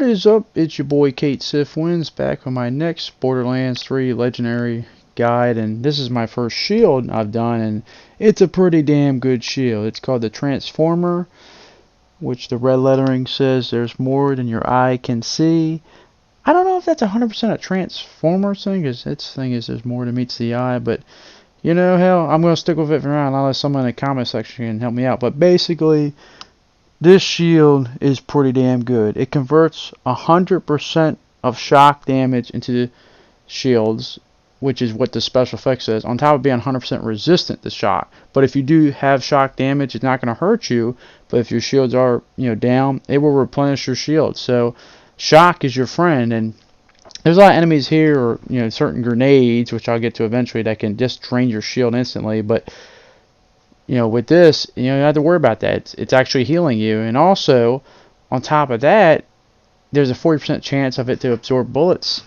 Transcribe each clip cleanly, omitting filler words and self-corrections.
What is up? It's your boy Kate Sif Wins back with my next Borderlands 3 Legendary guide, and this is my first shield I've done, and it's a pretty damn good shield. It's called the Transformer, which the red lettering says there's more than your eye can see. I don't know if that's 100% a Transformer thing, because its thing is there's more than meets the eye, but you know, hell, I'm going to stick with it for now unless someone in the comment section can help me out. But basically, this shield is pretty damn good. It converts 100% of shock damage into shields, which is what the special effect says, on top of being 100% resistant to shock. But if you do have shock damage, it's not going to hurt you. But if your shields are, down, it will replenish your shield. So shock is your friend, and there's a lot of enemies here, or certain grenades, which I'll get to eventually, that can just drain your shield instantly. But with this, you don't have to worry about that. It's actually healing you. And also, on top of that, there's a 40% chance of it to absorb bullets,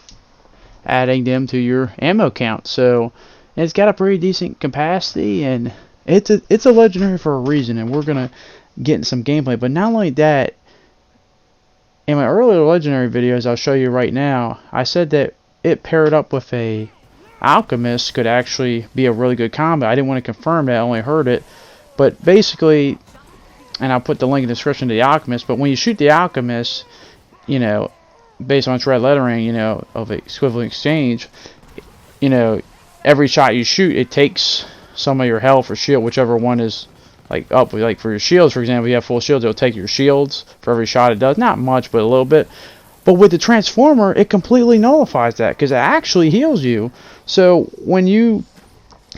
adding them to your ammo count. So it's got a pretty decent capacity, and it's a legendary for a reason. And we're gonna get in some gameplay. But not only that, in my earlier legendary videos, I'll show you right now, I said that it paired up with a Alchemist could actually be a really good combo. I didn't want to confirm that, I only heard it. But basically, and I'll put the link in the description to the Alchemist, but when you shoot the Alchemist, based on its red lettering, of equivalent exchange, every shot you shoot, it takes some of your health or shield, whichever one is up. Like for your shields, for example, you have full shields, it'll take your shields for every shot it does. Not much, but a little bit. But with the Transformer, it completely nullifies that, because it actually heals you. So when you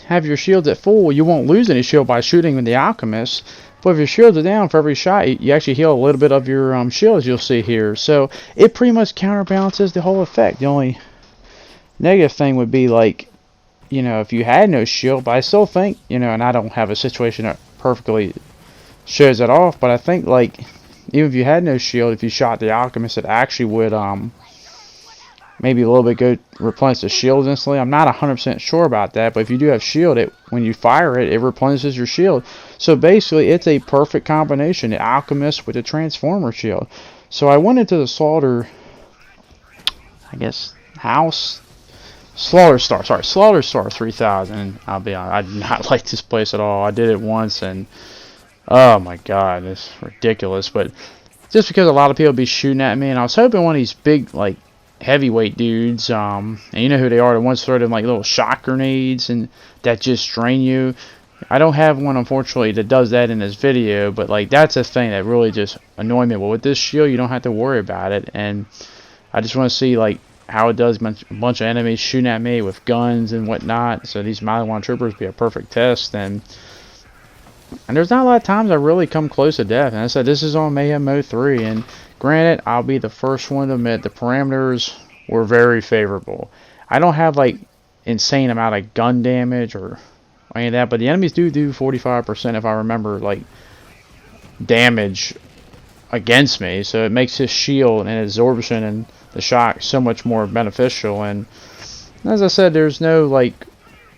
have your shields at full, you won't lose any shield by shooting with the Alchemist. But if your shields are down, for every shot, you actually heal a little bit of your shield, as you'll see here. So it pretty much counterbalances the whole effect. The only negative thing would be, if you had no shield. But I still think, and I don't have a situation that perfectly shows it off, but I think, even if you had no shield, if you shot the Alchemist, it actually would maybe a little bit go replenish the shield instantly. I'm not 100% sure about that, but if you do have shield, when you fire it, it replenishes your shield. So basically, it's a perfect combination, the Alchemist with the Transformer shield. So I went into the Slaughter Star 3000. I'll be honest, I did not like this place at all. I did it once, and oh my god, it's ridiculous. But just because a lot of people be shooting at me, and I was hoping one of these big, heavyweight dudes, and you know who they are, the ones throw them little shock grenades and that just drain you. I don't have one, unfortunately, that does that in this video, but that's a thing that really just annoyed me. Well, with this shield, you don't have to worry about it, and I just want to see how it does a bunch of enemies shooting at me with guns and whatnot. So these Maliwan troopers be a perfect test, and there's not a lot of times I really come close to death. And I said, this is on Mayhem Mode 3, and granted, I'll be the first one to admit the parameters were very favorable. I don't have insane amount of gun damage or any of that, but the enemies do 45%, if I remember, damage against me. So it makes his shield and absorption and the shock so much more beneficial. And as I said, there's no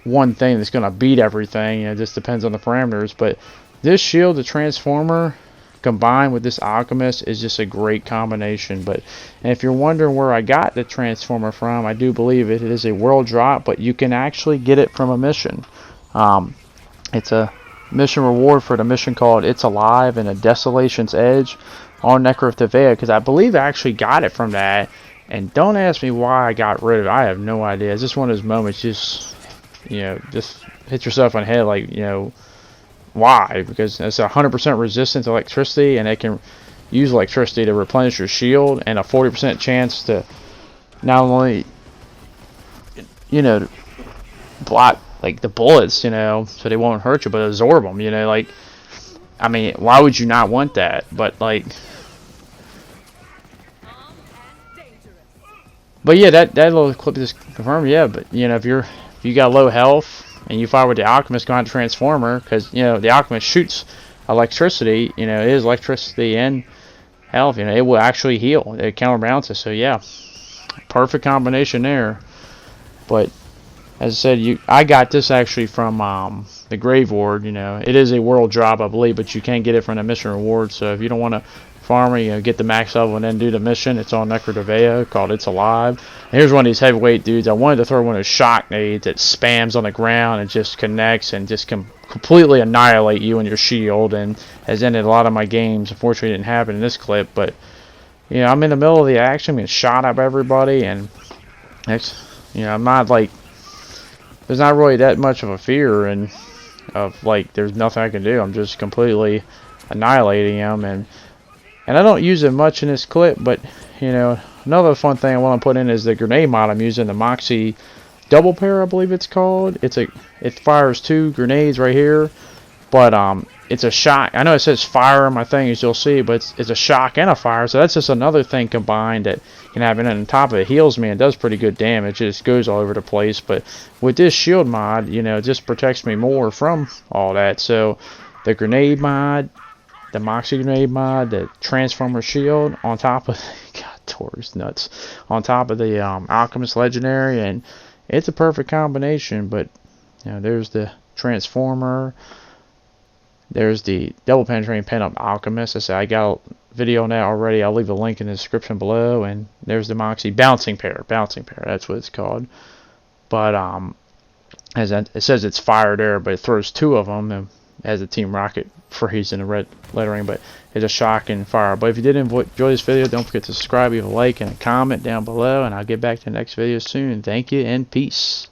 one thing that's going to beat everything. It just depends on the parameters. But this shield, the Transformer, combined with this Alchemist, is just a great combination. And if you're wondering where I got the Transformer from, I do believe it is a world drop, but you can actually get it from a mission. It's a mission reward for the mission called It's Alive in a Desolation's Edge on Necrothevea, because I believe I actually got it from that. And don't ask me why I got rid of it. I have no idea. It's just one of those moments, just hit yourself on the head, why? Because it's 100% resistant to electricity, and it can use electricity to replenish your shield, and a 40% chance to not only block the bullets, so they won't hurt you, but absorb them. I mean, why would you not want that? But yeah, that little clip just confirmed. Yeah, but if you got low health and you fire with the Alchemist going to Transformer, because the Alchemist shoots electricity, it is electricity and health, it will actually heal, it counterbalances. So yeah, perfect combination there. But as I said, I got this actually from the Grave Ward. It is a world drop, I believe, but you can get it from the mission reward. So if you don't want to farmer, you know, get the max level and then do the mission. It's on Necrodeveo called It's Alive. And here's one of these heavyweight dudes. I wanted to throw one of those shock nades that spams on the ground and just connects and just completely annihilate you and your shield, and has ended a lot of my games. Unfortunately, it didn't happen in this clip, but you know, I'm in the middle of the action, being shot at by everybody, and it's, you know, I'm not like, there's not really that much of a fear and of like there's nothing I can do. I'm just completely annihilating him, and I don't use it much in this clip, but you know, another fun thing I want to put in is the grenade mod I'm using, the Moxie double pair, I believe it's called. It fires 2 grenades right here, but it's a shock. I know it says fire on my thing, as you'll see, but it's a shock and a fire, so that's just another thing combined that can happen. And on top of it, heals me and does pretty good damage. It just goes all over the place, but with this shield mod, you know, it just protects me more from all that. So the grenade mod, the Moxie grenade mod, the Transformer shield, on top of God, Tor's nuts, on top of the Alchemist legendary, and it's a perfect combination. But you know, there's the Transformer, there's the double penetrating pen up Alchemist. I said I got a video on that already. I'll leave a link in the description below. And there's the Moxie bouncing pair, that's what it's called. But as it says, it's fire there, but it throws 2 of them, and has a Team Rocket phrase in the red lettering, but it's a shock and fire. But if you did enjoy this video, don't forget to subscribe, leave a like and a comment down below, and I'll get back to the next video soon. Thank you and peace.